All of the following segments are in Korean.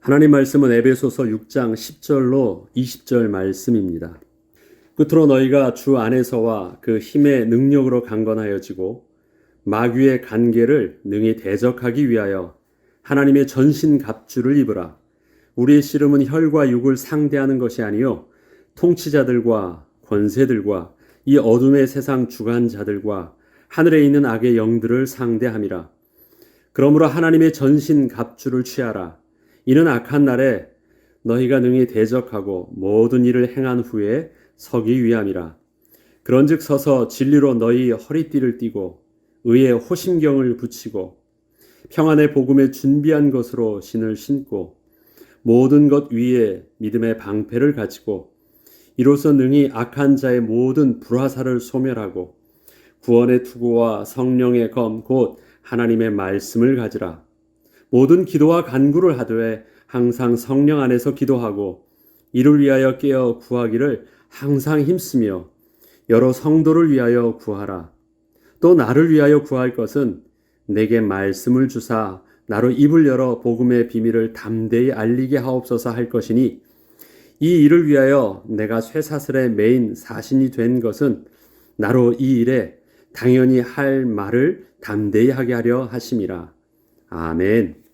하나님 말씀은 에베소서 6장 10절로 20절 말씀입니다. 끝으로 너희가 주 안에서와 그 힘의 능력으로 강건하여지고 마귀의 간계를 능히 대적하기 위하여 하나님의 전신 갑주를 입으라. 우리의 씨름은 혈과 육을 상대하는 것이 아니요 통치자들과 권세들과 이 어둠의 세상 주관자들과 하늘에 있는 악의 영들을 상대함이라. 그러므로 하나님의 전신 갑주를 취하라. 이는 악한 날에 너희가 능히 대적하고 모든 일을 행한 후에 서기 위함이라. 그런즉 서서 진리로 너희 허리띠를 띠고 의의 호심경을 붙이고 평안의 복음에 준비한 것으로 신을 신고 모든 것 위에 믿음의 방패를 가지고 이로써 능히 악한 자의 모든 불화살을 소멸하고 구원의 투구와 성령의 검 곧 하나님의 말씀을 가지라. 모든 기도와 간구를 하되 항상 성령 안에서 기도하고 이를 위하여 깨어 구하기를 항상 힘쓰며 여러 성도를 위하여 구하라. 또 나를 위하여 구할 것은 내게 말씀을 주사 나로 입을 열어 복음의 비밀을 담대히 알리게 하옵소서 할 것이니 이 일을 위하여 내가 쇠사슬에 매인 사신이 된 것은 나로 이 일에 당연히 할 말을 담대히 하게 하려 하심이라. 아멘.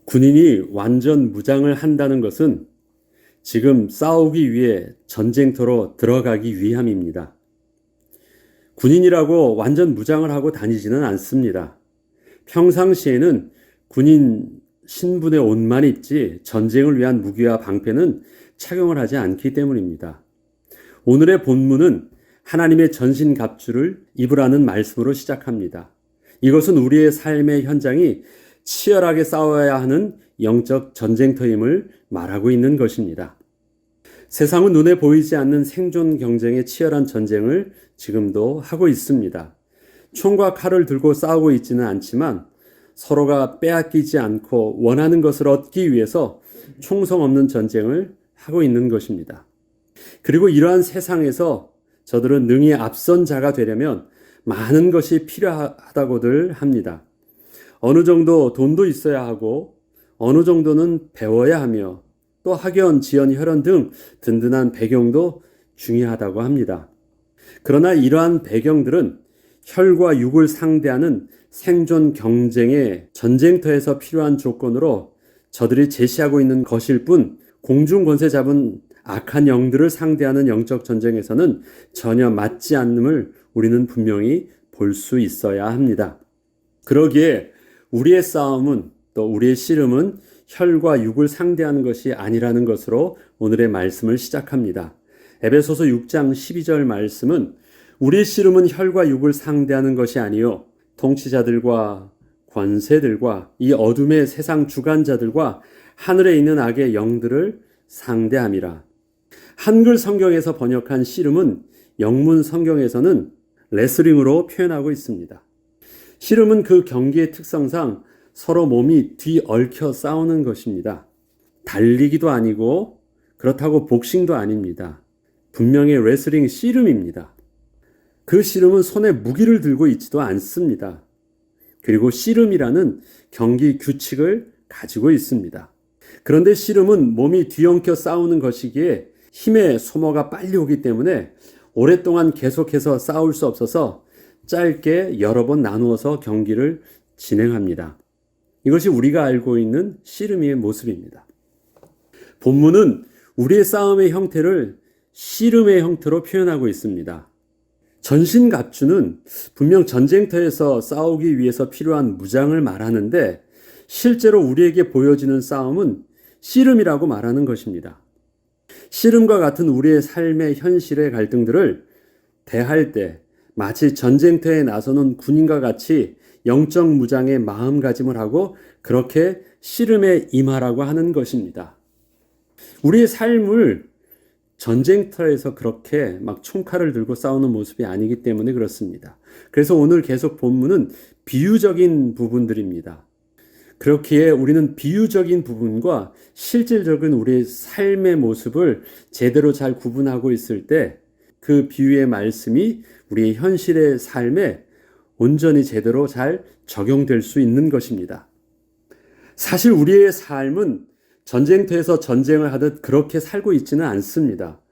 군인이 완전 무장을 한다는 것은 지금 싸우기 위해 전쟁터로 들어가기 위함입니다. 군인이라고 완전 무장을 하고 다니지는 않습니다. 평상시에는 군인 신분의 옷만 입지 전쟁을 위한 무기와 방패는 착용을 하지 않기 때문입니다. 오늘의 본문은 하나님의 전신 갑주를 입으라는 말씀으로 시작합니다. 이것은 우리의 삶의 현장이 치열하게 싸워야 하는 영적 전쟁터임을 말하고 있는 것입니다. 세상은 눈에 보이지 않는 생존 경쟁의 치열한 전쟁을 지금도 하고 있습니다. 총과 칼을 들고 싸우고 있지는 않지만 서로가 빼앗기지 않고 원하는 것을 얻기 위해서 총성 없는 전쟁을 하고 있는 것입니다. 그리고 이러한 세상에서 저들은 능히 앞선 자가 되려면 많은 것이 필요하다고들 합니다. 어느 정도 돈도 있어야 하고 어느 정도는 배워야 하며 또 학연, 지연, 혈연 등 든든한 배경도 중요하다고 합니다. 그러나 이러한 배경들은 혈과 육을 상대하는 생존 경쟁의 전쟁터에서 필요한 조건으로 저들이 제시하고 있는 것일 뿐 공중 권세 잡은 악한 영들을 상대하는 영적 전쟁에서는 전혀 맞지 않음을 우리는 분명히 볼 수 있어야 합니다. 그러기에 우리의 싸움은 또 우리의 씨름은 혈과 육을 상대하는 것이 아니라는 것으로 오늘의 말씀을 시작합니다. 에베소서 6장 12절 말씀은 우리의 씨름은 혈과 육을 상대하는 것이 아니요 통치자들과 권세들과 이 어둠의 세상 주관자들과 하늘에 있는 악의 영들을 상대함이라. 한글 성경에서 번역한 씨름은 영문 성경에서는 레슬링으로 표현하고 있습니다. 씨름은 그 경기의 특성상 서로 몸이 뒤얽혀 싸우는 것입니다. 달리기도 아니고 그렇다고 복싱도 아닙니다. 분명히 레슬링 씨름입니다. 그 씨름은 손에 무기를 들고 있지도 않습니다. 그리고 씨름이라는 경기 규칙을 가지고 있습니다. 그런데 씨름은 몸이 뒤엉켜 싸우는 것이기에 힘의 소모가 빨리 오기 때문에 오랫동안 계속해서 싸울 수 없어서 짧게 여러 번 나누어서 경기를 진행합니다. 이것이 우리가 알고 있는 씨름의 모습입니다. 본문은 우리의 싸움의 형태를 씨름의 형태로 표현하고 있습니다. 전신갑주는 분명 전쟁터에서 싸우기 위해서 필요한 무장을 말하는데 실제로 우리에게 보여지는 싸움은 씨름이라고 말하는 것입니다. 씨름과 같은 우리의 삶의 현실의 갈등들을 대할 때 마치 전쟁터에 나서는 군인과 같이 영적 무장의 마음가짐을 하고 그렇게 씨름에 임하라고 하는 것입니다. 우리의 삶을 전쟁터에서 그렇게 막 총칼을 들고 싸우는 모습이 아니기 때문에 그렇습니다. 그래서 오늘 계속 본문은 비유적인 부분들입니다. 그렇기에 우리는 비유적인 부분과 실질적인 우리의 삶의 모습을 제대로 잘 구분하고 있을 때 그 비유의 말씀이 우리의 현실의 삶에 온전히 제대로 잘 적용될 수 있는 것입니다. 사실 우리의 삶은 전쟁터에서 전쟁을 하듯 그렇게 살고 있지는 않습니다.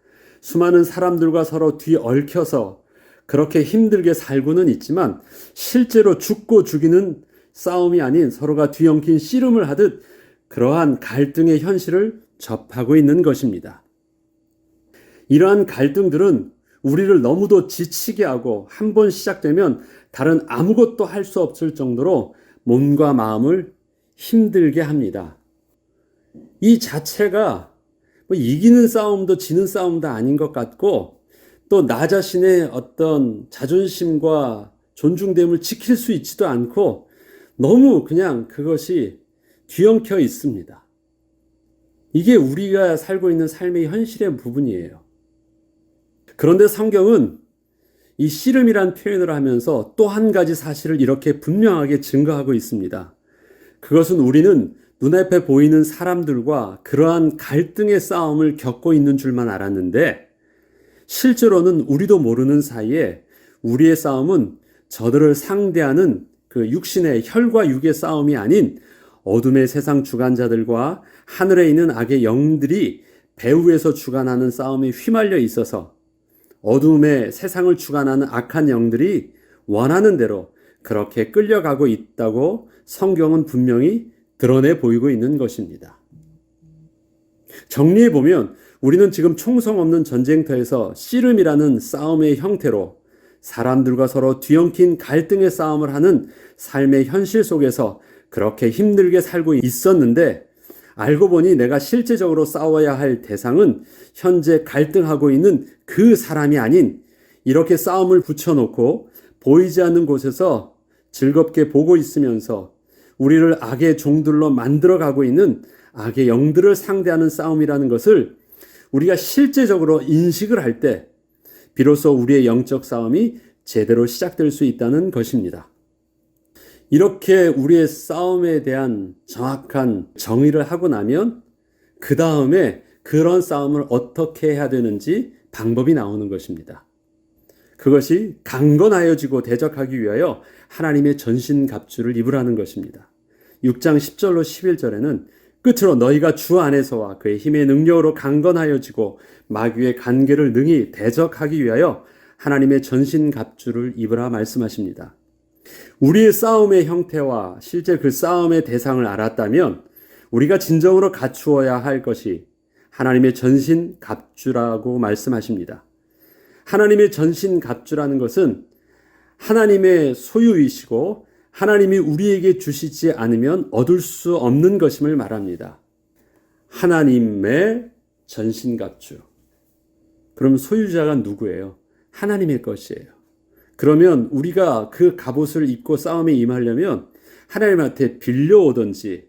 수많은 사람들과 서로 뒤얽혀서 그렇게 힘들게 살고는 있지만 실제로 죽고 죽이는 싸움이 아닌 서로가 뒤엉킨 씨름을 하듯 그러한 갈등의 현실을 접하고 있는 것입니다. 이러한 갈등들은 우리를 너무도 지치게 하고 한 번 시작되면 다른 아무것도 할 수 없을 정도로 몸과 마음을 힘들게 합니다. 이 자체가 이기는 싸움도 지는 싸움도 아닌 것 같고 또 나 자신의 어떤 자존심과 존중됨을 지킬 수 있지도 않고 너무 그냥 그것이 뒤엉켜 있습니다. 이게 우리가 살고 있는 삶의 현실의 부분이에요. 그런데 성경은 이 씨름이란 표현을 하면서 또 한 가지 사실을 이렇게 분명하게 증거하고 있습니다. 그것은 우리는 눈앞에 보이는 사람들과 그러한 갈등의 싸움을 겪고 있는 줄만 알았는데 실제로는 우리도 모르는 사이에 우리의 싸움은 저들을 상대하는 그 육신의 혈과 육의 싸움이 아닌 어둠의 세상 주관자들과 하늘에 있는 악의 영들이 배후에서 주관하는 싸움에 휘말려 있어서 어둠의 세상을 주관하는 악한 영들이 원하는 대로 그렇게 끌려가고 있다고 성경은 분명히 드러내 보이고 있는 것입니다. 정리해 보면 우리는 지금 총성 없는 전쟁터에서 씨름이라는 싸움의 형태로 사람들과 서로 뒤엉킨 갈등의 싸움을 하는 삶의 현실 속에서 그렇게 힘들게 살고 있었는데 알고 보니 내가 실제적으로 싸워야 할 대상은 현재 갈등하고 있는 그 사람이 아닌 이렇게 싸움을 붙여놓고 보이지 않는 곳에서 즐겁게 보고 있으면서 우리를 악의 종들로 만들어가고 있는 악의 영들을 상대하는 싸움이라는 것을 우리가 실제적으로 인식을 할 때 비로소 우리의 영적 싸움이 제대로 시작될 수 있다는 것입니다. 이렇게 우리의 싸움에 대한 정확한 정의를 하고 나면 그 다음에 그런 싸움을 어떻게 해야 되는지 방법이 나오는 것입니다. 그것이 강건하여지고 대적하기 위하여 하나님의 전신갑주를 입으라는 것입니다. 6장 10절로 11절에는 끝으로 너희가 주 안에서와 그의 힘의 능력으로 강건하여지고 마귀의 간계를 능히 대적하기 위하여 하나님의 전신갑주를 입으라 말씀하십니다. 우리의 싸움의 형태와 실제 그 싸움의 대상을 알았다면 우리가 진정으로 갖추어야 할 것이 하나님의 전신갑주라고 말씀하십니다. 하나님의 전신갑주라는 것은 하나님의 소유이시고 하나님이 우리에게 주시지 않으면 얻을 수 없는 것임을 말합니다. 하나님의 전신갑주. 그럼 소유자가 누구예요? 하나님의 것이에요. 그러면 우리가 그 갑옷을 입고 싸움에 임하려면 하나님한테 빌려오든지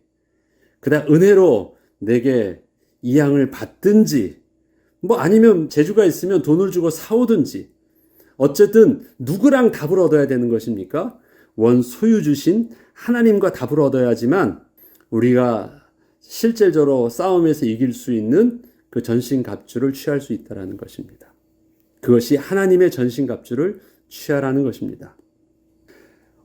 그다음 은혜로 내게 이 양을 받든지 아니면 재주가 있으면 돈을 주고 사오든지 어쨌든 누구랑 답을 얻어야 되는 것입니까? 원 소유 주신 하나님과 답을 얻어야지만 우리가 실질적으로 싸움에서 이길 수 있는 그 전신갑주를 취할 수 있다는 것입니다. 그것이 하나님의 전신갑주를 취하라는 것입니다.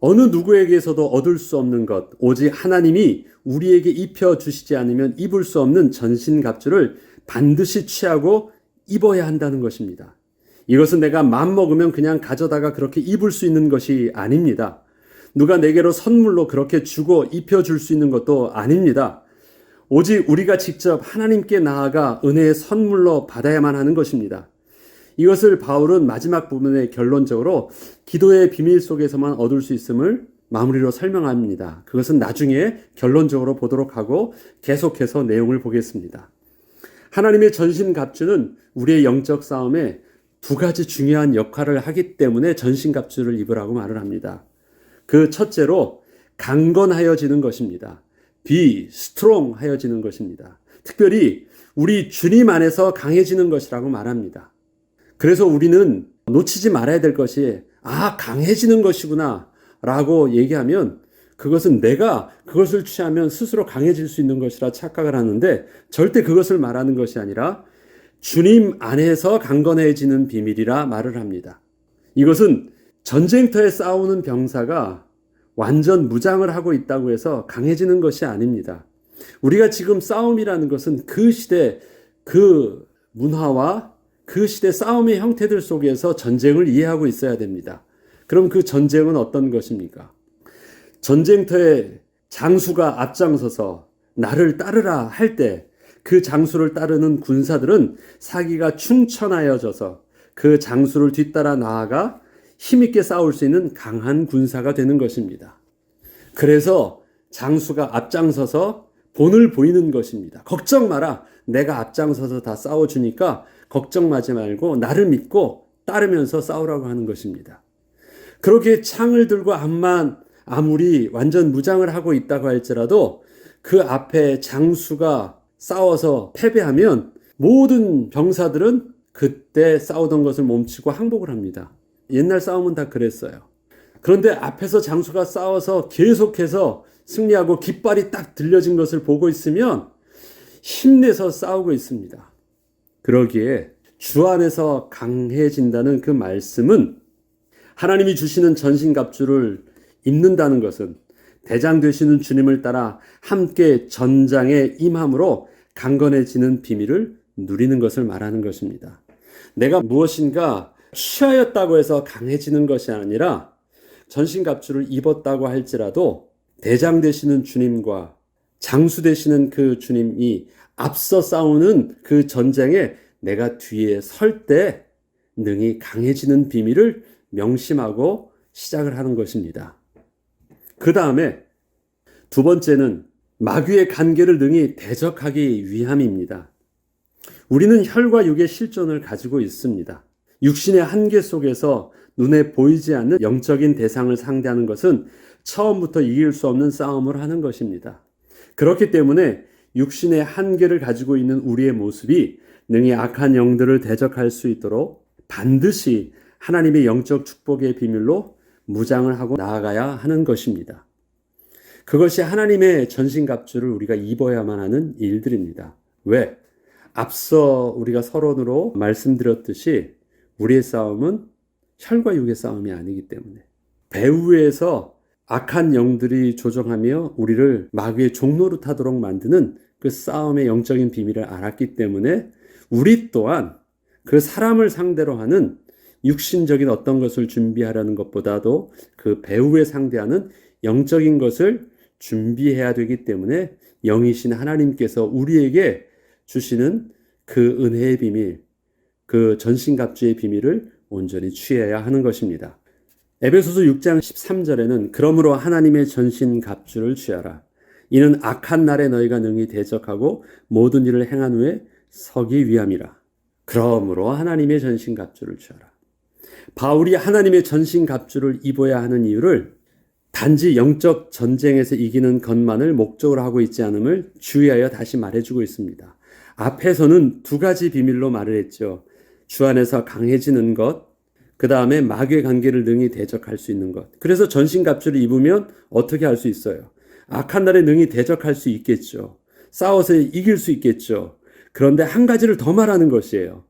어느 누구에게서도 얻을 수 없는 것, 오직 하나님이 우리에게 입혀주시지 않으면 입을 수 없는 전신갑주를 반드시 취하고 입어야 한다는 것입니다. 이것은 내가 맘먹으면 그냥 가져다가 그렇게 입을 수 있는 것이 아닙니다. 누가 내게로 선물로 그렇게 주고 입혀줄 수 있는 것도 아닙니다. 오직 우리가 직접 하나님께 나아가 은혜의 선물로 받아야만 하는 것입니다. 이것을 바울은 마지막 부분에 결론적으로 기도의 비밀 속에서만 얻을 수 있음을 마무리로 설명합니다. 그것은 나중에 결론적으로 보도록 하고 계속해서 내용을 보겠습니다. 하나님의 전신갑주는 우리의 영적 싸움에 두 가지 중요한 역할을 하기 때문에 전신갑주를 입으라고 말을 합니다. 그 첫째로 강건하여지는 것입니다. be strong 하여지는 것입니다. 특별히 우리 주님 안에서 강해지는 것이라고 말합니다. 그래서 우리는 놓치지 말아야 될 것이 강해지는 것이구나 라고 얘기하면 그것은 내가 그것을 취하면 스스로 강해질 수 있는 것이라 착각을 하는데 절대 그것을 말하는 것이 아니라 주님 안에서 강건해지는 비밀이라 말을 합니다. 이것은 전쟁터에 싸우는 병사가 완전 무장을 하고 있다고 해서 강해지는 것이 아닙니다. 우리가 지금 싸움이라는 것은 그 시대 그 문화와 그 시대 싸움의 형태들 속에서 전쟁을 이해하고 있어야 됩니다. 그럼 그 전쟁은 어떤 것입니까? 전쟁터에 장수가 앞장서서 나를 따르라 할 때 그 장수를 따르는 군사들은 사기가 충천하여져서 그 장수를 뒤따라 나아가 힘있게 싸울 수 있는 강한 군사가 되는 것입니다. 그래서 장수가 앞장서서 본을 보이는 것입니다. 걱정 마라. 내가 앞장서서 다 싸워주니까 걱정하지 말고 나를 믿고 따르면서 싸우라고 하는 것입니다. 그렇게 창을 들고 아무리 완전 무장을 하고 있다고 할지라도 그 앞에 장수가 싸워서 패배하면 모든 병사들은 그때 싸우던 것을 멈추고 항복을 합니다. 옛날 싸움은 다 그랬어요. 그런데 앞에서 장수가 싸워서 계속해서 승리하고 깃발이 딱 들려진 것을 보고 있으면 힘내서 싸우고 있습니다. 그러기에 주 안에서 강해진다는 그 말씀은 하나님이 주시는 전신갑주를 입는다는 것은 대장 되시는 주님을 따라 함께 전장에 임함으로 강건해지는 비밀을 누리는 것을 말하는 것입니다. 내가 무엇인가 취하였다고 해서 강해지는 것이 아니라 전신갑주를 입었다고 할지라도 대장 되시는 주님과 장수 되시는 그 주님이 앞서 싸우는 그 전쟁에 내가 뒤에 설 때 능히 강해지는 비밀을 명심하고 시작을 하는 것입니다. 그 다음에 두 번째는 마귀의 간계를 능히 대적하기 위함입니다. 우리는 혈과 육의 실존을 가지고 있습니다. 육신의 한계 속에서 눈에 보이지 않는 영적인 대상을 상대하는 것은 처음부터 이길 수 없는 싸움을 하는 것입니다. 그렇기 때문에 육신의 한계를 가지고 있는 우리의 모습이 능히 악한 영들을 대적할 수 있도록 반드시 하나님의 영적 축복의 비밀로 무장을 하고 나아가야 하는 것입니다. 그것이 하나님의 전신갑주를 우리가 입어야만 하는 일들입니다. 왜? 앞서 우리가 서론으로 말씀드렸듯이 우리의 싸움은 혈과 육의 싸움이 아니기 때문에 배후에서 악한 영들이 조종하며 우리를 마귀의 종로로 타도록 만드는 그 싸움의 영적인 비밀을 알았기 때문에 우리 또한 그 사람을 상대로 하는 육신적인 어떤 것을 준비하려는 것보다도 그 배후에 상대하는 영적인 것을 준비해야 되기 때문에 영이신 하나님께서 우리에게 주시는 그 은혜의 비밀, 그 전신갑주의 비밀을 온전히 취해야 하는 것입니다. 에베소서 6장 13절에는 그러므로 하나님의 전신갑주를 취하라. 이는 악한 날에 너희가 능히 대적하고 모든 일을 행한 후에 서기 위함이라. 그러므로 하나님의 전신갑주를 취하라. 바울이 하나님의 전신갑주를 입어야 하는 이유를 단지 영적 전쟁에서 이기는 것만을 목적으로 하고 있지 않음을 주의하여 다시 말해주고 있습니다. 앞에서는 두 가지 비밀로 말을 했죠. 주 안에서 강해지는 것, 그 다음에 마귀의 관계를 능히 대적할 수 있는 것. 그래서 전신갑주를 입으면 어떻게 할 수 있어요? 악한 날에 능히 대적할 수 있겠죠. 싸워서 이길 수 있겠죠. 그런데 한 가지를 더 말하는 것이에요.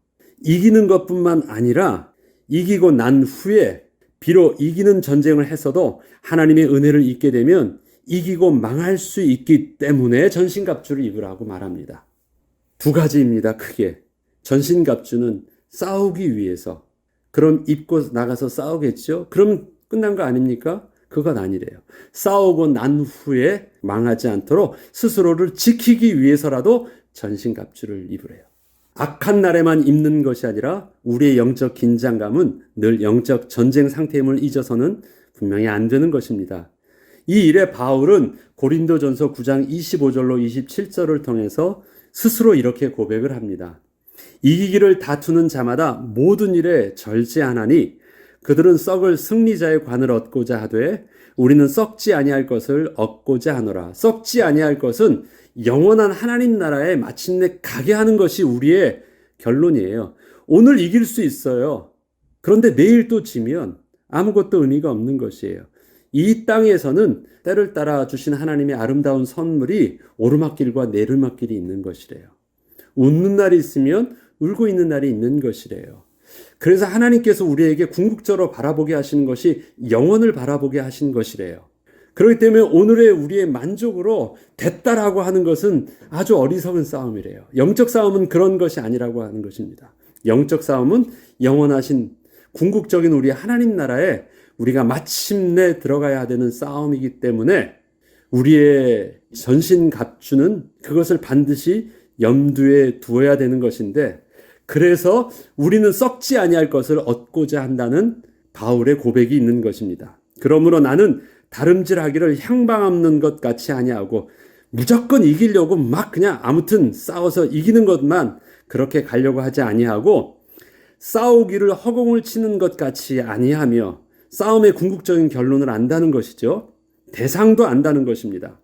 이기는 것뿐만 아니라 이기고 난 후에 비록 이기는 전쟁을 했어도 하나님의 은혜를 입게 되면 이기고 망할 수 있기 때문에 전신갑주를 입으라고 말합니다. 두 가지입니다. 크게. 전신갑주는 싸우기 위해서. 그럼 입고 나가서 싸우겠죠? 그럼 끝난 거 아닙니까? 그건 아니래요. 싸우고 난 후에 망하지 않도록 스스로를 지키기 위해서라도 전신갑주를 입으래요. 악한 날에만 입는 것이 아니라 우리의 영적 긴장감은 늘 영적 전쟁 상태임을 잊어서는 분명히 안 되는 것입니다. 이 일에 바울은 고린도전서 9장 25절로 27절을 통해서 스스로 이렇게 고백을 합니다. 이기기를 다투는 자마다 모든 일에 절제하나니 그들은 썩을 승리자의 관을 얻고자 하되 우리는 썩지 아니할 것을 얻고자 하노라. 썩지 아니할 것은 영원한 하나님 나라에 마침내 가게 하는 것이 우리의 결론이에요. 오늘 이길 수 있어요. 그런데 내일 또 지면 아무것도 의미가 없는 것이에요. 이 땅에서는 때를 따라 주신 하나님의 아름다운 선물이 오르막길과 내리막길이 있는 것이래요. 웃는 날이 있으면 울고 있는 날이 있는 것이래요. 그래서 하나님께서 우리에게 궁극적으로 바라보게 하시는 것이 영원을 바라보게 하신 것이래요. 그렇기 때문에 오늘의 우리의 만족으로 됐다라고 하는 것은 아주 어리석은 싸움이래요. 영적 싸움은 그런 것이 아니라고 하는 것입니다. 영적 싸움은 영원하신 궁극적인 우리 하나님 나라에 우리가 마침내 들어가야 되는 싸움이기 때문에 우리의 전신 갑주는 그것을 반드시 염두에 두어야 되는 것인데, 그래서 우리는 썩지 아니할 것을 얻고자 한다는 바울의 고백이 있는 것입니다. 그러므로 나는 다름질하기를 향방 없는 것 같이 아니하고 무조건 이기려고 막 그냥 아무튼 싸워서 이기는 것만 그렇게 가려고 하지 아니하고, 싸우기를 허공을 치는 것 같이 아니하며, 싸움의 궁극적인 결론을 안다는 것이죠. 대상도 안다는 것입니다.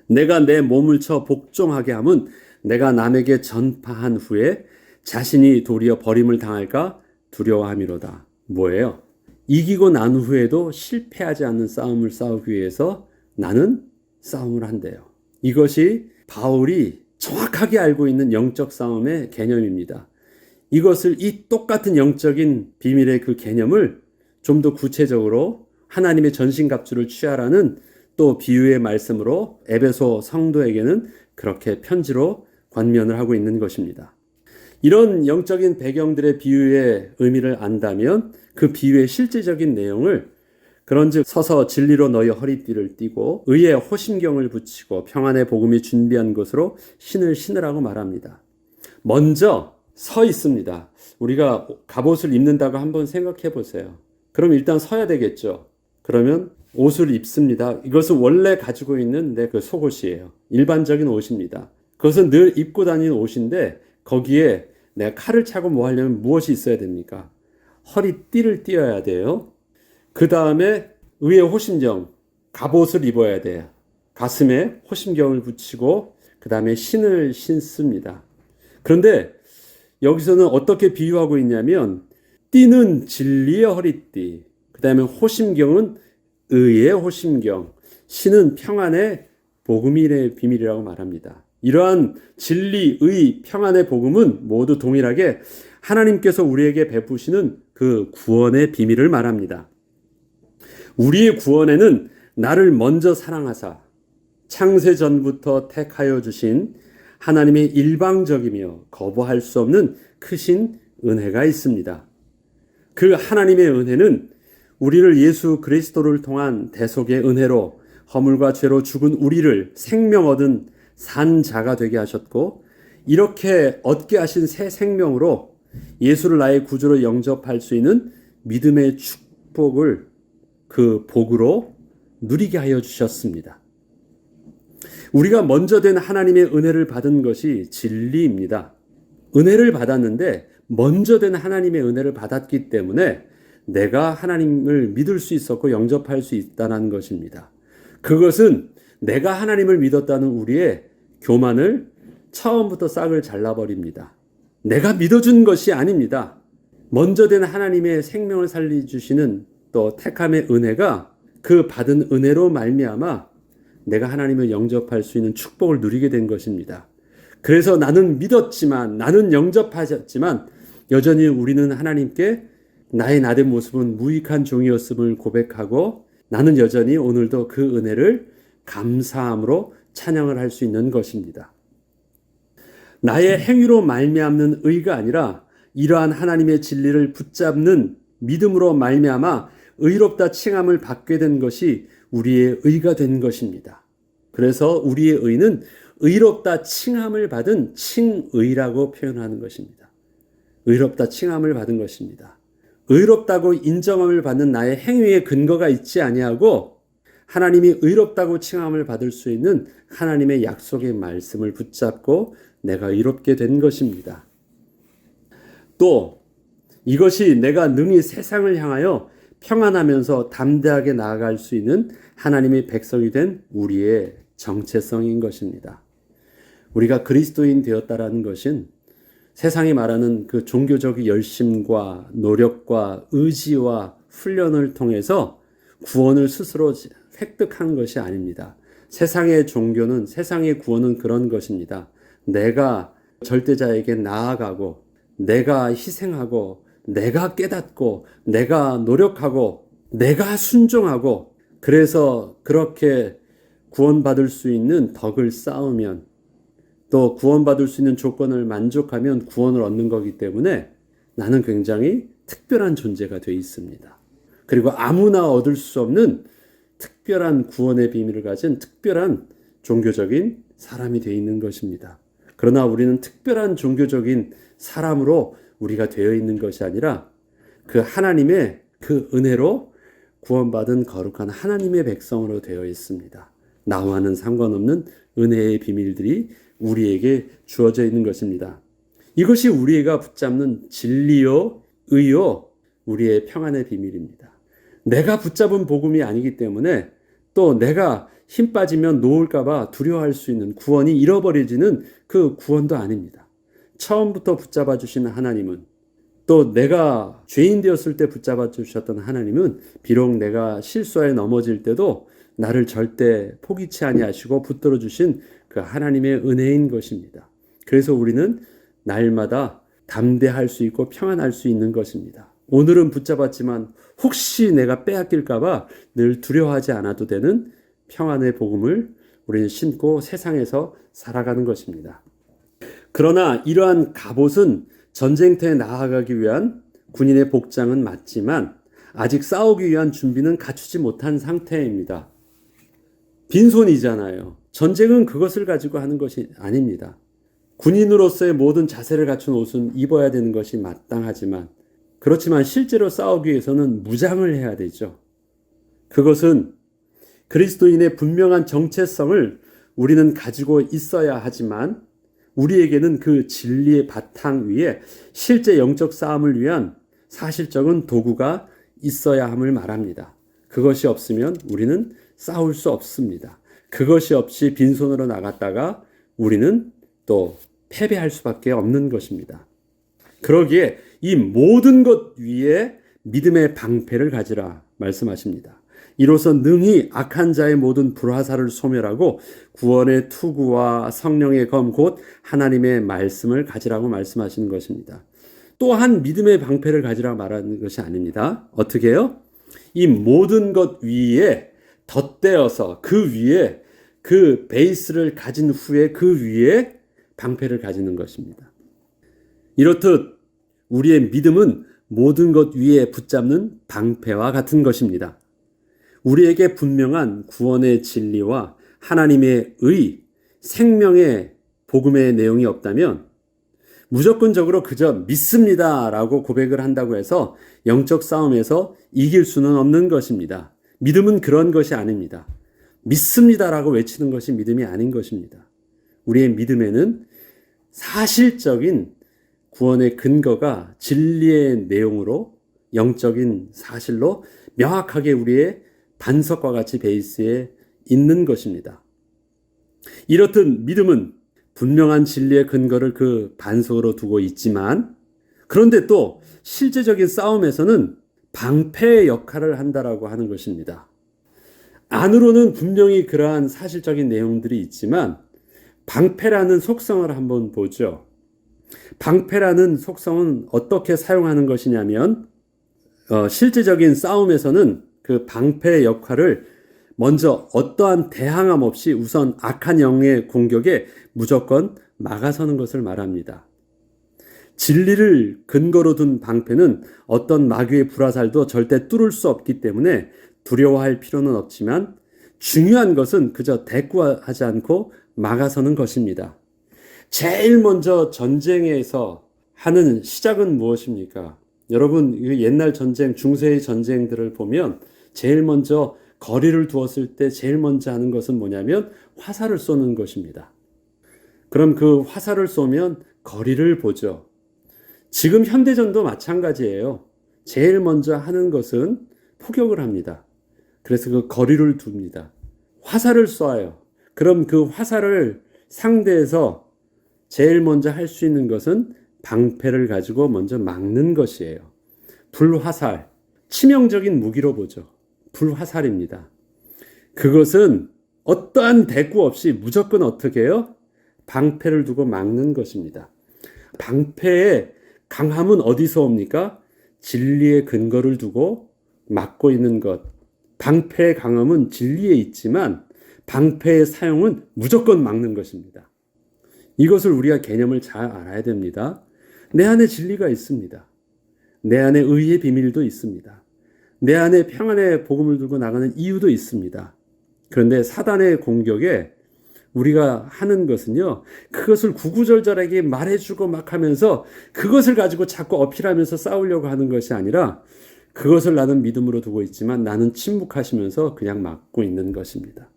내가 내 몸을 쳐 복종하게 함은 내가 남에게 전파한 후에 자신이 도리어 버림을 당할까 두려워함이로다. 뭐예요? 이기고 난 후에도 실패하지 않는 싸움을 싸우기 위해서 나는 싸움을 한대요. 이것이 바울이 정확하게 알고 있는 영적 싸움의 개념입니다. 이것을, 이 똑같은 영적인 비밀의 그 개념을 좀 더 구체적으로 하나님의 전신갑주를 취하라는 또 비유의 말씀으로 에베소 성도에게는 그렇게 편지로 권면을 하고 있는 것입니다. 이런 영적인 배경들의 비유의 의미를 안다면 그 비유의 실제적인 내용을, 그런즉 서서 진리로 너희 허리띠를 띠고 의의 호심경을 붙이고 평안의 복음이 준비한 것으로 신을 신으라고 말합니다. 먼저 서 있습니다. 우리가 갑옷을 입는다고 한번 생각해 보세요. 그럼 일단 서야 되겠죠. 그러면 옷을 입습니다. 이것은 원래 가지고 있는 내 그 속옷이에요. 일반적인 옷입니다. 그것은 늘 입고 다니는 옷인데, 거기에 내가 칼을 차고 뭐 하려면 무엇이 있어야 됩니까? 허리띠를 띄어야 돼요. 그 다음에 의의 호심경, 갑옷을 입어야 돼요. 가슴에 호심경을 붙이고 그 다음에 신을 신습니다. 그런데 여기서는 어떻게 비유하고 있냐면, 띠는 진리의 허리띠, 그 다음에 호심경은 의의 호심경, 신은 평안의 복음의 비밀이라고 말합니다. 이러한 진리, 의, 평안의 복음은 모두 동일하게 하나님께서 우리에게 베푸시는 그 구원의 비밀을 말합니다. 우리의 구원에는 나를 먼저 사랑하사 창세 전부터 택하여 주신 하나님의 일방적이며 거부할 수 없는 크신 은혜가 있습니다. 그 하나님의 은혜는 우리를 예수 그리스도를 통한 대속의 은혜로 허물과 죄로 죽은 우리를 생명 얻은 산 자가 되게 하셨고, 이렇게 얻게 하신 새 생명으로 예수를 나의 구주로 영접할 수 있는 믿음의 축복을 그 복으로 누리게 하여 주셨습니다. 우리가 먼저 된 하나님의 은혜를 받은 것이 진리입니다. 은혜를 받았는데 먼저 된 하나님의 은혜를 받았기 때문에 내가 하나님을 믿을 수 있었고 영접할 수 있다는 것입니다. 그것은 내가 하나님을 믿었다는 우리의 교만을 처음부터 싹을 잘라버립니다. 내가 믿어준 것이 아닙니다. 먼저 된 하나님의 생명을 살려주시는 또 택함의 은혜가 그 받은 은혜로 말미암아 내가 하나님을 영접할 수 있는 축복을 누리게 된 것입니다. 그래서 나는 믿었지만, 나는 영접하셨지만 여전히 우리는 하나님께 나의 나된 모습은 무익한 종이었음을 고백하고, 나는 여전히 오늘도 그 은혜를 감사함으로 찬양을 할 수 있는 것입니다. 나의 행위로 말미암는 의가 아니라 이러한 하나님의 진리를 붙잡는 믿음으로 말미암아 의롭다 칭함을 받게 된 것이 우리의 의가 된 것입니다. 그래서 우리의 의는 의롭다 칭함을 받은 칭의라고 표현하는 것입니다. 의롭다 칭함을 받은 것입니다. 의롭다고 인정함을 받는 나의 행위에 근거가 있지 아니하고 하나님이 의롭다고 칭함을 받을 수 있는 하나님의 약속의 말씀을 붙잡고 내가 의롭게 된 것입니다. 또 이것이 내가 능히 세상을 향하여 평안하면서 담대하게 나아갈 수 있는 하나님의 백성이 된 우리의 정체성인 것입니다. 우리가 그리스도인 되었다라는 것은 세상이 말하는 그 종교적 열심과 노력과 의지와 훈련을 통해서 구원을 스스로 획득한 것이 아닙니다. 세상의 종교는, 세상의 구원은 그런 것입니다. 내가 절대자에게 나아가고, 내가 희생하고, 내가 깨닫고, 내가 노력하고, 내가 순종하고, 그래서 그렇게 구원받을 수 있는 덕을 쌓으면, 또 구원받을 수 있는 조건을 만족하면 구원을 얻는 거기 때문에 나는 굉장히 특별한 존재가 되어 있습니다. 그리고 아무나 얻을 수 없는 특별한 구원의 비밀을 가진 특별한 종교적인 사람이 되어 있는 것입니다. 그러나 우리는 특별한 종교적인 사람으로 우리가 되어 있는 것이 아니라 그 하나님의 그 은혜로 구원받은 거룩한 하나님의 백성으로 되어 있습니다. 나와는 상관없는 은혜의 비밀들이 우리에게 주어져 있는 것입니다. 이것이 우리가 붙잡는 진리요, 의요, 우리의 평안의 비밀입니다. 내가 붙잡은 복음이 아니기 때문에 또 내가 힘 빠지면 놓을까봐 두려워할 수 있는 구원이 잃어버려지는 그 구원도 아닙니다. 처음부터 붙잡아 주신 하나님은, 또 내가 죄인 되었을 때 붙잡아 주셨던 하나님은 비록 내가 실수하여 넘어질 때도 나를 절대 포기치 아니하시고 붙들어 주신 그 하나님의 은혜인 것입니다. 그래서 우리는 날마다 담대할 수 있고 평안할 수 있는 것입니다. 오늘은 붙잡았지만 혹시 내가 빼앗길까봐 늘 두려워하지 않아도 되는 평안의 복음을 우리는 신고 세상에서 살아가는 것입니다. 그러나 이러한 갑옷은 전쟁터에 나아가기 위한 군인의 복장은 맞지만 아직 싸우기 위한 준비는 갖추지 못한 상태입니다. 빈손이잖아요. 전쟁은 그것을 가지고 하는 것이 아닙니다. 군인으로서의 모든 자세를 갖춘 옷은 입어야 되는 것이 마땅하지만, 그렇지만 실제로 싸우기 위해서는 무장을 해야 되죠. 그것은 그리스도인의 분명한 정체성을 우리는 가지고 있어야 하지만 우리에게는 그 진리의 바탕 위에 실제 영적 싸움을 위한 사실적인 도구가 있어야 함을 말합니다. 그것이 없으면 우리는 싸울 수 없습니다. 그것이 없이 빈손으로 나갔다가 우리는 또 패배할 수밖에 없는 것입니다. 그러기에 이 모든 것 위에 믿음의 방패를 가지라 말씀하십니다. 이로써 능히 악한 자의 모든 불화살을 소멸하고 구원의 투구와 성령의 검 곧 하나님의 말씀을 가지라고 말씀하시는 것입니다. 또한 믿음의 방패를 가지라고 말하는 것이 아닙니다. 어떻게 해요? 이 모든 것 위에 덧대어서 그 위에 그 베이스를 가진 후에 그 위에 방패를 가지는 것입니다. 이렇듯 우리의 믿음은 모든 것 위에 붙잡는 방패와 같은 것입니다. 우리에게 분명한 구원의 진리와 하나님의 의, 생명의 복음의 내용이 없다면 무조건적으로 그저 믿습니다 라고 고백을 한다고 해서 영적 싸움에서 이길 수는 없는 것입니다. 믿음은 그런 것이 아닙니다. 믿습니다 라고 외치는 것이 믿음이 아닌 것입니다. 우리의 믿음에는 사실적인 구원의 근거가 진리의 내용으로 영적인 사실로 명확하게 우리의 반석과 같이 베이스에 있는 것입니다. 이렇듯 믿음은 분명한 진리의 근거를 그 반석으로 두고 있지만, 그런데 또 실제적인 싸움에서는 방패의 역할을 한다라고 하는 것입니다. 안으로는 분명히 그러한 사실적인 내용들이 있지만 방패라는 속성을 한번 보죠. 방패라는 속성은 어떻게 사용하는 것이냐면 실제적인 싸움에서는 그 방패의 역할을 먼저 어떠한 대항함 없이 우선 악한 영의 공격에 무조건 막아서는 것을 말합니다. 진리를 근거로 둔 방패는 어떤 마귀의 불화살도 절대 뚫을 수 없기 때문에 두려워할 필요는 없지만 중요한 것은 그저 대꾸하지 않고 막아서는 것입니다. 제일 먼저 전쟁에서 하는 시작은 무엇입니까? 여러분, 옛날 전쟁, 중세의 전쟁들을 보면 제일 먼저 거리를 두었을 때 제일 먼저 하는 것은 뭐냐면 화살을 쏘는 것입니다. 그럼 그 화살을 쏘면 거리를 보죠. 지금 현대전도 마찬가지예요. 제일 먼저 하는 것은 포격을 합니다. 그래서 그 거리를 둡니다. 화살을 쏴요. 그럼 그 화살을 상대해서 제일 먼저 할 수 있는 것은 방패를 가지고 먼저 막는 것이에요. 불화살, 치명적인 무기로 보죠. 불화살입니다. 그것은 어떠한 대꾸 없이 무조건 어떻게 해요? 방패를 두고 막는 것입니다. 방패의 강함은 어디서 옵니까? 진리의 근거를 두고 막고 있는 것, 방패의 강함은 진리에 있지만 방패의 사용은 무조건 막는 것입니다. 이것을 우리가 개념을 잘 알아야 됩니다. 내 안에 진리가 있습니다. 내 안에 의의 비밀도 있습니다. 내 안에 평안의 복음을 들고 나가는 이유도 있습니다. 그런데 사단의 공격에 우리가 하는 것은요, 그것을 구구절절하게 말해주고 막 하면서 그것을 가지고 자꾸 어필하면서 싸우려고 하는 것이 아니라 그것을 나는 믿음으로 두고 있지만 나는 침묵하시면서 그냥 막고 있는 것입니다.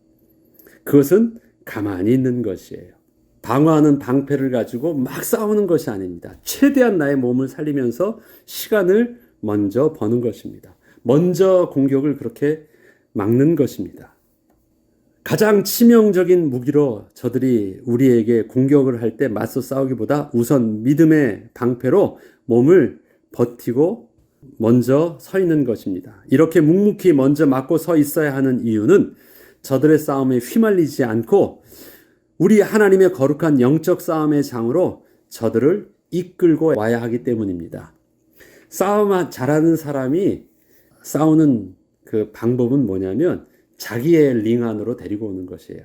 그것은 가만히 있는 것이에요. 방어하는 방패를 가지고 막 싸우는 것이 아닙니다. 최대한 나의 몸을 살리면서 시간을 먼저 버는 것입니다. 먼저 공격을 그렇게 막는 것입니다. 가장 치명적인 무기로 저들이 우리에게 공격을 할 때 맞서 싸우기보다 우선 믿음의 방패로 몸을 버티고 먼저 서 있는 것입니다. 이렇게 묵묵히 먼저 맞고 서 있어야 하는 이유는 저들의 싸움에 휘말리지 않고 우리 하나님의 거룩한 영적 싸움의 장으로 저들을 이끌고 와야 하기 때문입니다. 싸움 잘하는 사람이 싸우는 그 방법은 뭐냐면 자기의 링 안으로 데리고 오는 것이에요.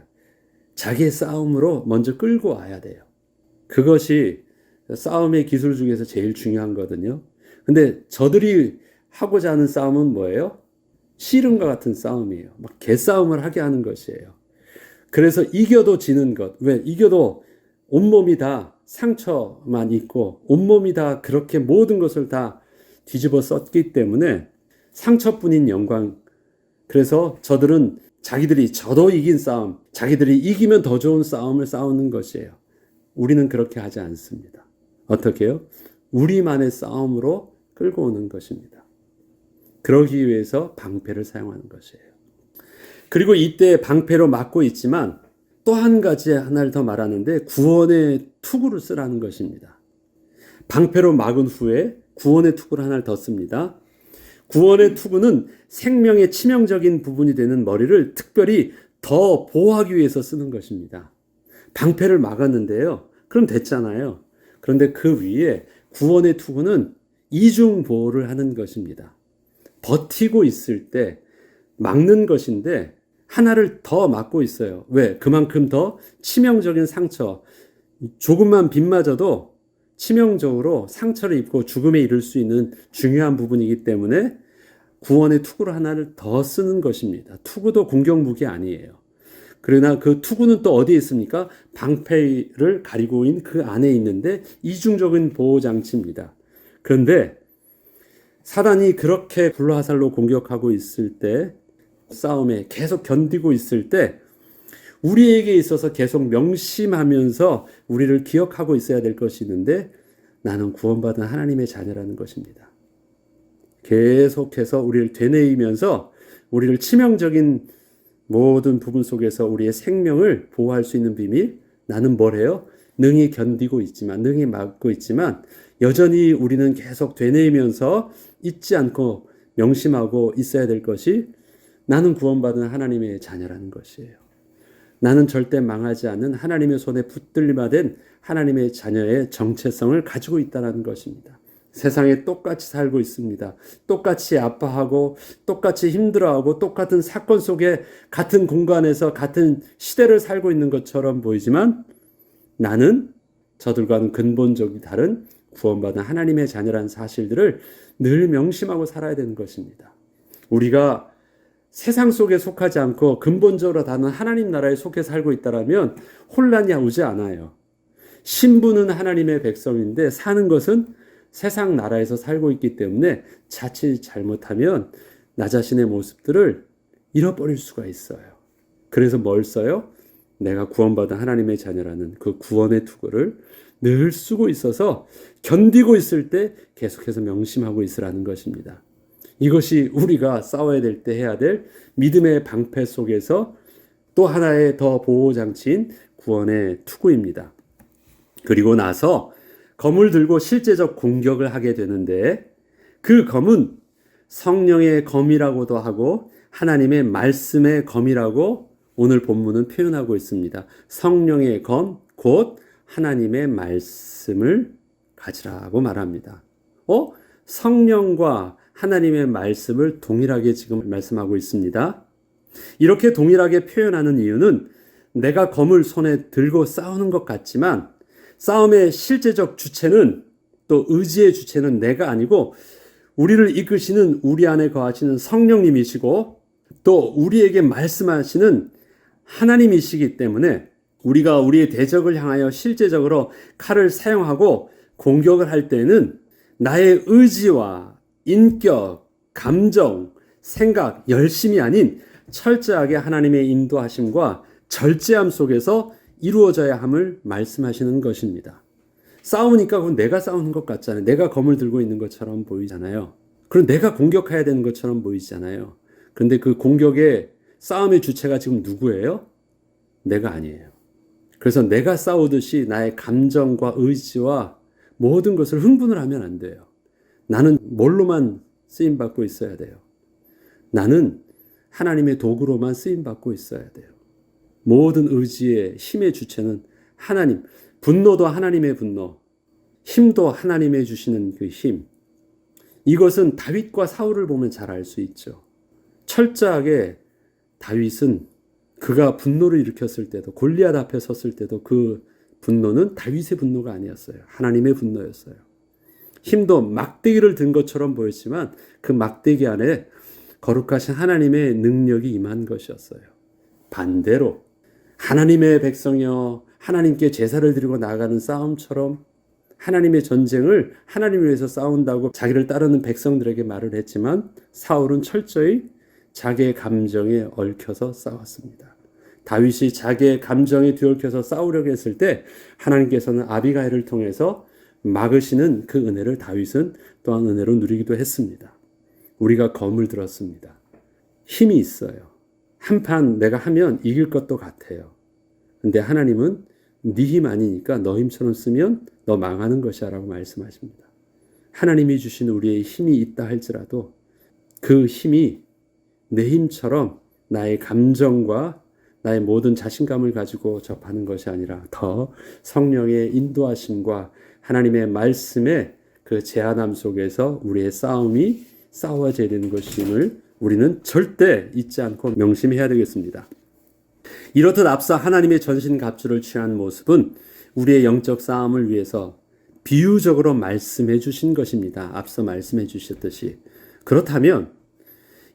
자기의 싸움으로 먼저 끌고 와야 돼요. 그것이 싸움의 기술 중에서 제일 중요한 거거든요. 근데 저들이 하고자 하는 싸움은 뭐예요? 씨름과 같은 싸움이에요. 막 개싸움을 하게 하는 것이에요. 그래서 이겨도 지는 것. 왜? 이겨도 온몸이 다 상처만 있고 온몸이 다 그렇게 모든 것을 다 뒤집어 썼기 때문에 상처뿐인 영광. 그래서 저들은 자기들이 저도 이긴 싸움, 자기들이 이기면 더 좋은 싸움을 싸우는 것이에요. 우리는 그렇게 하지 않습니다. 어떻게 해요? 우리만의 싸움으로 끌고 오는 것입니다. 그러기 위해서 방패를 사용하는 것이에요. 그리고 이때 방패로 막고 있지만 또 한 가지 하나를 더 말하는데 구원의 투구를 쓰라는 것입니다. 방패로 막은 후에 구원의 투구를 하나를 더 씁니다. 구원의 투구는 생명의 치명적인 부분이 되는 머리를 특별히 더 보호하기 위해서 쓰는 것입니다. 방패를 막았는데요. 그럼 됐잖아요. 그런데 그 위에 구원의 투구는 이중 보호를 하는 것입니다. 버티고 있을 때 막는 것인데 하나를 더 막고 있어요. 왜? 그만큼 더 치명적인 상처, 조금만 빗 맞아도 치명적으로 상처를 입고 죽음에 이를 수 있는 중요한 부분이기 때문에 구원의 투구를 하나를 더 쓰는 것입니다. 투구도 공격 무기 아니에요. 그러나 그 투구는 또 어디에 있습니까? 방패를 가리고 있는 그 안에 있는데 이중적인 보호장치입니다. 그런데 사단이 그렇게 불화살로 공격하고 있을 때, 싸움에 계속 견디고 있을 때 우리에게 있어서 계속 명심하면서 우리를 기억하고 있어야 될 것이 있는데 나는 구원받은 하나님의 자녀라는 것입니다. 계속해서 우리를 되뇌이면서 우리를 치명적인 모든 부분 속에서 우리의 생명을 보호할 수 있는 비밀, 나는 뭘 해요? 능히 견디고 있지만, 능히 막고 있지만 여전히 우리는 계속 되뇌이면서 잊지 않고 명심하고 있어야 될 것이 나는 구원받은 하나님의 자녀라는 것이에요. 나는 절대 망하지 않는 하나님의 손에 붙들림화된 하나님의 자녀의 정체성을 가지고 있다는 것입니다. 세상에 똑같이 살고 있습니다. 똑같이 아파하고 똑같이 힘들어하고 똑같은 사건 속에 같은 공간에서 같은 시대를 살고 있는 것처럼 보이지만 나는 저들과는 근본적으로 다른 구원받은 하나님의 자녀라는 사실들을 늘 명심하고 살아야 되는 것입니다. 우리가 세상 속에 속하지 않고 근본적으로 다른 하나님 나라에 속해 살고 있다면 혼란이 오지 않아요. 신부는 하나님의 백성인데 사는 것은 세상 나라에서 살고 있기 때문에 자칫 잘못하면 나 자신의 모습들을 잃어버릴 수가 있어요. 그래서 뭘 써요? 내가 구원받은 하나님의 자녀라는 그 구원의 투구를 늘 쓰고 있어서 견디고 있을 때 계속해서 명심하고 있으라는 것입니다. 이것이 우리가 싸워야 될 때 해야 될 믿음의 방패 속에서 또 하나의 더 보호장치인 구원의 투구입니다. 그리고 나서 검을 들고 실제적 공격을 하게 되는데 그 검은 성령의 검이라고도 하고 하나님의 말씀의 검이라고 오늘 본문은 표현하고 있습니다. 성령의 검, 곧 하나님의 말씀을 가지라고 말합니다. 성령과 하나님의 말씀을 동일하게 지금 말씀하고 있습니다. 이렇게 동일하게 표현하는 이유는 내가 검을 손에 들고 싸우는 것 같지만 싸움의 실제적 주체는 또 의지의 주체는 내가 아니고 우리를 이끄시는 우리 안에 거하시는 성령님이시고 또 우리에게 말씀하시는 하나님이시기 때문에 우리가 우리의 대적을 향하여 실제적으로 칼을 사용하고 공격을 할 때는 나의 의지와 인격, 감정, 생각, 열심이 아닌 철저하게 하나님의 인도하심과 절제함 속에서 이루어져야 함을 말씀하시는 것입니다. 싸우니까 그건 내가 싸우는 것 같잖아요. 내가 검을 들고 있는 것처럼 보이잖아요. 그럼 내가 공격해야 되는 것처럼 보이잖아요. 그런데 그 공격의 싸움의 주체가 지금 누구예요? 내가 아니에요. 그래서 내가 싸우듯이 나의 감정과 의지와 모든 것을 흥분을 하면 안 돼요. 나는 뭘로만 쓰임받고 있어야 돼요. 나는 하나님의 도구로만 쓰임받고 있어야 돼요. 모든 의지의 힘의 주체는 하나님, 분노도 하나님의 분노, 힘도 하나님의 주시는 그 힘. 이것은 다윗과 사울을 보면 잘 알 수 있죠. 철저하게 다윗은 그가 분노를 일으켰을 때도 골리앗 앞에 섰을 때도 그 분노는 다윗의 분노가 아니었어요. 하나님의 분노였어요. 힘도 막대기를 든 것처럼 보였지만 그 막대기 안에 거룩하신 하나님의 능력이 임한 것이었어요. 반대로 하나님의 백성이여 하나님께 제사를 드리고 나아가는 싸움처럼 하나님의 전쟁을 하나님을 위해서 싸운다고 자기를 따르는 백성들에게 말을 했지만 사울은 철저히 자기의 감정에 얽혀서 싸웠습니다. 다윗이 자기의 감정에 뒤얽혀서 싸우려고 했을 때 하나님께서는 아비가일을 통해서 막으시는 그 은혜를 다윗은 또한 은혜로 누리기도 했습니다. 우리가 검을 들었습니다. 힘이 있어요. 한판 내가 하면 이길 것도 같아요. 근데 하나님은 네 힘 아니니까 너 힘처럼 쓰면 너 망하는 것이야 라고 말씀하십니다. 하나님이 주신 우리의 힘이 있다 할지라도 그 힘이 내 힘처럼 나의 감정과 나의 모든 자신감을 가지고 접하는 것이 아니라 더 성령의 인도하심과 하나님의 말씀의 그 제한함 속에서 우리의 싸움이 싸워져야 되는 것임을 우리는 절대 잊지 않고 명심해야 되겠습니다. 이렇듯 앞서 하나님의 전신갑주를 취한 모습은 우리의 영적 싸움을 위해서 비유적으로 말씀해 주신 것입니다. 앞서 말씀해 주셨듯이. 그렇다면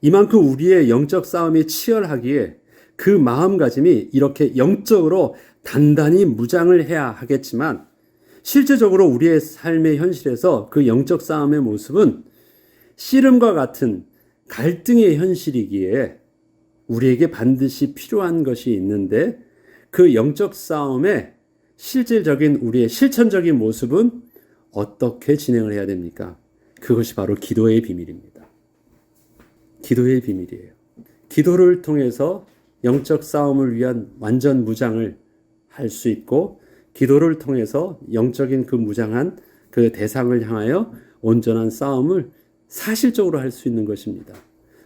이만큼 우리의 영적 싸움이 치열하기에 그 마음가짐이 이렇게 영적으로 단단히 무장을 해야 하겠지만 실제적으로 우리의 삶의 현실에서 그 영적 싸움의 모습은 씨름과 같은 갈등의 현실이기에 우리에게 반드시 필요한 것이 있는데 그 영적 싸움의 실질적인 우리의 실천적인 모습은 어떻게 진행을 해야 됩니까? 그것이 바로 기도의 비밀입니다. 기도의 비밀이에요. 기도를 통해서 영적 싸움을 위한 완전 무장을 할 수 있고 기도를 통해서 영적인 그 무장한 그 대상을 향하여 온전한 싸움을 사실적으로 할 수 있는 것입니다.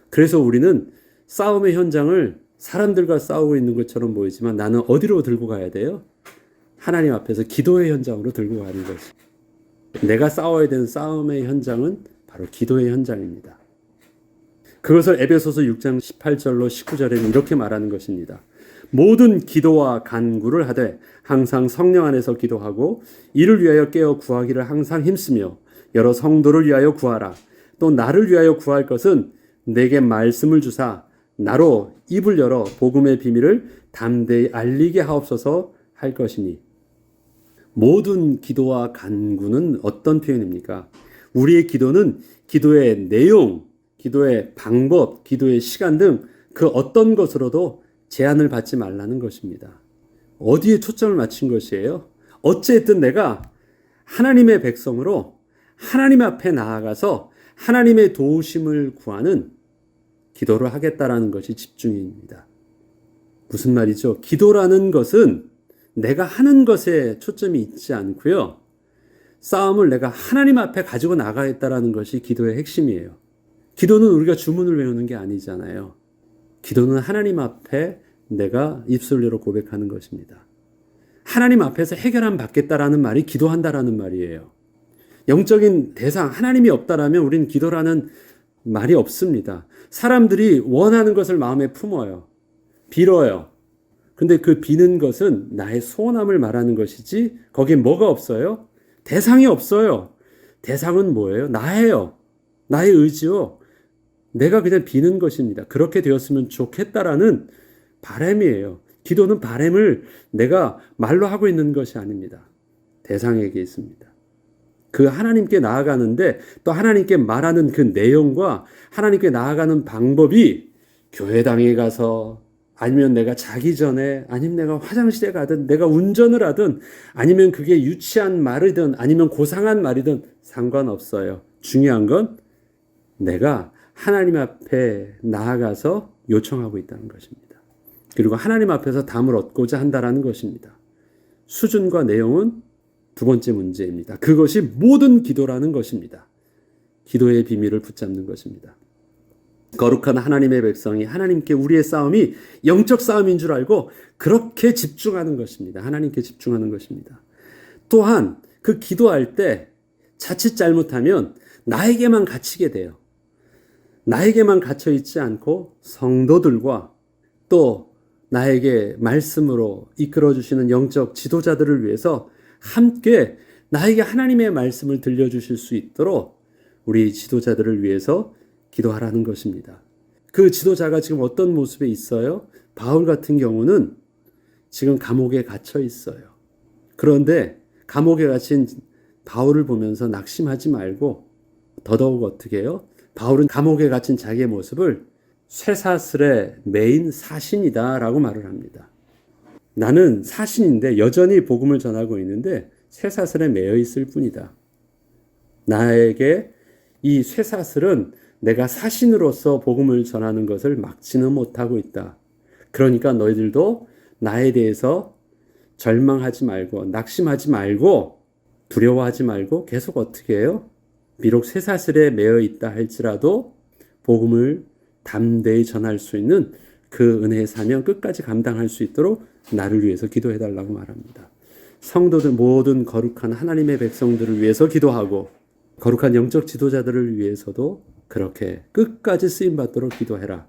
그래서 우리는 싸움의 현장을 사람들과 싸우고 있는 것처럼 보이지만 나는 어디로 들고 가야 돼요? 하나님 앞에서 기도의 현장으로 들고 가는 것이. 내가 싸워야 되는 싸움의 현장은 바로 기도의 현장입니다. 그것을 에베소서 6장 18절로 19절에는 이렇게 말하는 것입니다. 모든 기도와 간구를 하되 항상 성령 안에서 기도하고 이를 위하여 깨어 구하기를 항상 힘쓰며 여러 성도를 위하여 구하라. 또 나를 위하여 구할 것은 내게 말씀을 주사 나로 입을 열어 복음의 비밀을 담대히 알리게 하옵소서 할 것이니. 모든 기도와 간구는 어떤 표현입니까? 우리의 기도는 기도의 내용, 기도의 방법, 기도의 시간 등 그 어떤 것으로도 제한을 받지 말라는 것입니다. 어디에 초점을 맞춘 것이에요? 어쨌든 내가 하나님의 백성으로 하나님 앞에 나아가서 하나님의 도우심을 구하는 기도를 하겠다라는 것이 집중입니다. 무슨 말이죠? 기도라는 것은 내가 하는 것에 초점이 있지 않고요. 싸움을 내가 하나님 앞에 가지고 나가겠다라는 것이 기도의 핵심이에요. 기도는 우리가 주문을 외우는 게 아니잖아요. 기도는 하나님 앞에 내가 입술로 고백하는 것입니다. 하나님 앞에서 해결함 받겠다라는 말이 기도한다라는 말이에요. 영적인 대상, 하나님이 없다라면 우리는 기도라는 말이 없습니다. 사람들이 원하는 것을 마음에 품어요. 빌어요. 근데 그 비는 것은 나의 소원함을 말하는 것이지 거기에 뭐가 없어요? 대상이 없어요. 대상은 뭐예요? 나예요. 나의 의지요. 내가 그냥 비는 것입니다. 그렇게 되었으면 좋겠다라는 바람이에요. 기도는 바람을 내가 말로 하고 있는 것이 아닙니다. 대상에게 있습니다. 그 하나님께 나아가는데 또 하나님께 말하는 그 내용과 하나님께 나아가는 방법이 교회당에 가서 아니면 내가 자기 전에 아니면 내가 화장실에 가든 내가 운전을 하든 아니면 그게 유치한 말이든 아니면 고상한 말이든 상관없어요. 중요한 건 내가 하나님 앞에 나아가서 요청하고 있다는 것입니다. 그리고 하나님 앞에서 답을 얻고자 한다는 것입니다. 수준과 내용은 두 번째 문제입니다. 그것이 모든 기도라는 것입니다. 기도의 비밀을 붙잡는 것입니다. 거룩한 하나님의 백성이 하나님께 우리의 싸움이 영적 싸움인 줄 알고 그렇게 집중하는 것입니다. 하나님께 집중하는 것입니다. 또한 그 기도할 때 자칫 잘못하면 나에게만 갇히게 돼요. 나에게만 갇혀 있지 않고 성도들과 또 나에게 말씀으로 이끌어 주시는 영적 지도자들을 위해서 함께 나에게 하나님의 말씀을 들려주실 수 있도록 우리 지도자들을 위해서 기도하라는 것입니다. 그 지도자가 지금 어떤 모습에 있어요? 바울 같은 경우는 지금 감옥에 갇혀 있어요. 그런데 감옥에 갇힌 바울을 보면서 낙심하지 말고 더더욱 어떻게 해요? 바울은 감옥에 갇힌 자기의 모습을 쇠사슬에 매인 사신이다 라고 말을 합니다. 나는 사신인데 여전히 복음을 전하고 있는데 쇠사슬에 매여 있을 뿐이다. 나에게 이 쇠사슬은 내가 사신으로서 복음을 전하는 것을 막지는 못하고 있다. 그러니까 너희들도 나에 대해서 절망하지 말고 낙심하지 말고 두려워하지 말고 계속 어떻게 해요? 비록 쇠사슬에 매여 있다 할지라도 복음을 담대히 전할 수 있는 그 은혜의 사명 끝까지 감당할 수 있도록 나를 위해서 기도해달라고 말합니다. 성도들 모든 거룩한 하나님의 백성들을 위해서 기도하고 거룩한 영적 지도자들을 위해서도 그렇게 끝까지 쓰임받도록 기도해라.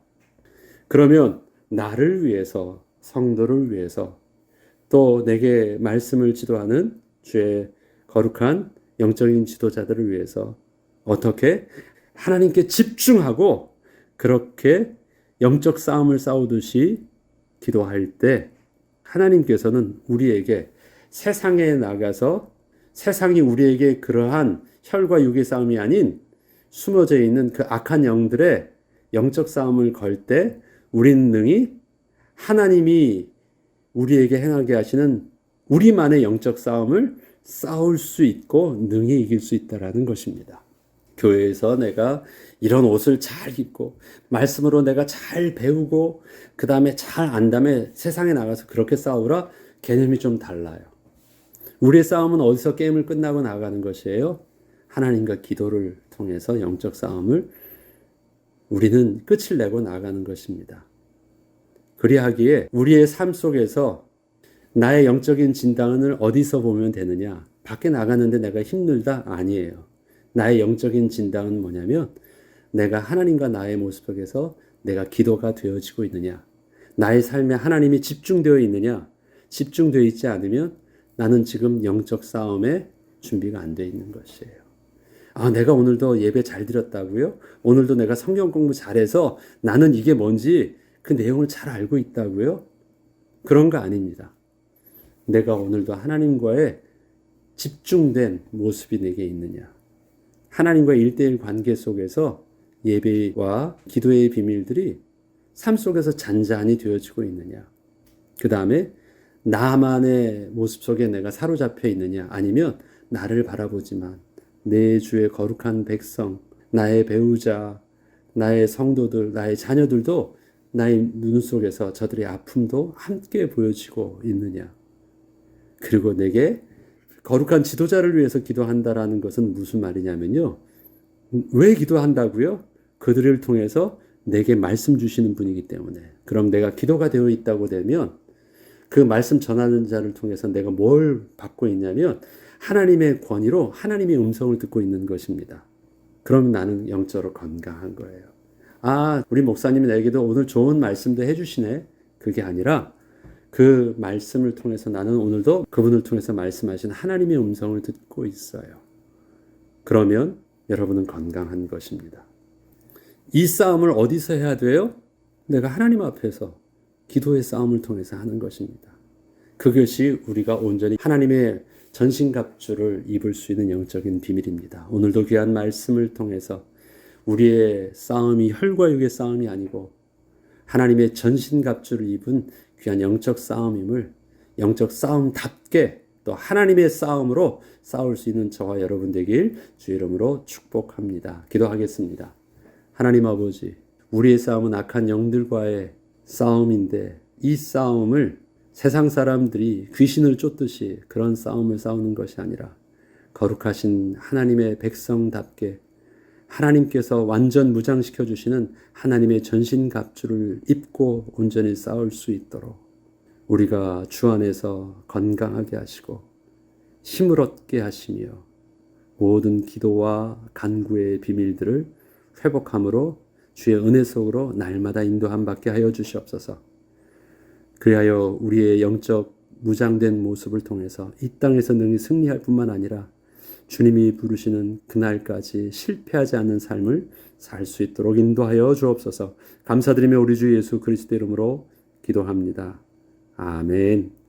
그러면 나를 위해서, 성도를 위해서, 또 내게 말씀을 지도하는 주의 거룩한 영적인 지도자들을 위해서 어떻게 하나님께 집중하고 그렇게 영적 싸움을 싸우듯이 기도할 때 하나님께서는 우리에게 세상에 나가서 세상이 우리에게 그러한 혈과 육의 싸움이 아닌 숨어져 있는 그 악한 영들의 영적 싸움을 걸 때 우린 능히 하나님이 우리에게 행하게 하시는 우리만의 영적 싸움을 싸울 수 있고 능히 이길 수 있다는 것입니다. 교회에서 내가 이런 옷을 잘 입고 말씀으로 내가 잘 배우고 그 다음에 잘 안 다음에 세상에 나가서 그렇게 싸우라 개념이 좀 달라요. 우리의 싸움은 어디서 게임을 끝나고 나가는 것이에요? 하나님과 기도를 통해서 영적 싸움을 우리는 끝을 내고 나가는 것입니다. 그리하기에 우리의 삶 속에서 나의 영적인 진단을 어디서 보면 되느냐? 밖에 나가는데 내가 힘들다? 아니에요. 나의 영적인 진단은 뭐냐면 내가 하나님과 나의 모습 속에서 내가 기도가 되어지고 있느냐? 나의 삶에 하나님이 집중되어 있느냐? 집중되어 있지 않으면 나는 지금 영적 싸움에 준비가 안 되어 있는 것이에요. 아, 내가 오늘도 예배 잘 드렸다고요? 오늘도 내가 성경 공부 잘해서 나는 이게 뭔지 그 내용을 잘 알고 있다고요? 그런 거 아닙니다. 내가 오늘도 하나님과의 집중된 모습이 내게 있느냐? 하나님과의 1:1 관계 속에서 예배와 기도의 비밀들이 삶 속에서 잔잔히 되어지고 있느냐? 그 다음에 나만의 모습 속에 내가 사로잡혀 있느냐? 아니면 나를 바라보지만 내 주의 거룩한 백성, 나의 배우자, 나의 성도들, 나의 자녀들도 나의 눈 속에서 저들의 아픔도 함께 보여지고 있느냐? 그리고 내게 거룩한 지도자를 위해서 기도한다라는 것은 무슨 말이냐면요. 왜 기도한다고요? 그들을 통해서 내게 말씀 주시는 분이기 때문에. 그럼 내가 기도가 되어 있다고 되면 그 말씀 전하는 자를 통해서 내가 뭘 받고 있냐면 하나님의 권위로 하나님의 음성을 듣고 있는 것입니다. 그럼 나는 영적으로 건강한 거예요. 아, 우리 목사님이 내게도 오늘 좋은 말씀도 해주시네. 그게 아니라 그 말씀을 통해서 나는 오늘도 그분을 통해서 말씀하신 하나님의 음성을 듣고 있어요. 그러면 여러분은 건강한 것입니다. 이 싸움을 어디서 해야 돼요? 내가 하나님 앞에서 기도의 싸움을 통해서 하는 것입니다. 그것이 우리가 온전히 하나님의 전신갑주를 입을 수 있는 영적인 비밀입니다. 오늘도 귀한 말씀을 통해서 우리의 싸움이 혈과 육의 싸움이 아니고 하나님의 전신갑주를 입은 귀한 영적 싸움임을 영적 싸움답게 또 하나님의 싸움으로 싸울 수 있는 저와 여러분 되길 주의 이름으로 축복합니다. 기도하겠습니다. 하나님 아버지, 우리의 싸움은 악한 영들과의 싸움인데 이 싸움을 세상 사람들이 귀신을 쫓듯이 그런 싸움을 싸우는 것이 아니라 거룩하신 하나님의 백성답게 하나님께서 완전 무장시켜 주시는 하나님의 전신갑주를 입고 온전히 싸울 수 있도록 우리가 주 안에서 건강하게 하시고 힘을 얻게 하시며 모든 기도와 간구의 비밀들을 회복함으로 주의 은혜 속으로 날마다 인도함 받게 하여 주시옵소서. 그리하여 우리의 영적 무장된 모습을 통해서 이 땅에서 능히 승리할 뿐만 아니라 주님이 부르시는 그날까지 실패하지 않는 삶을 살 수 있도록 인도하여 주옵소서. 감사드리며 우리 주 예수 그리스도 이름으로 기도합니다. 아멘.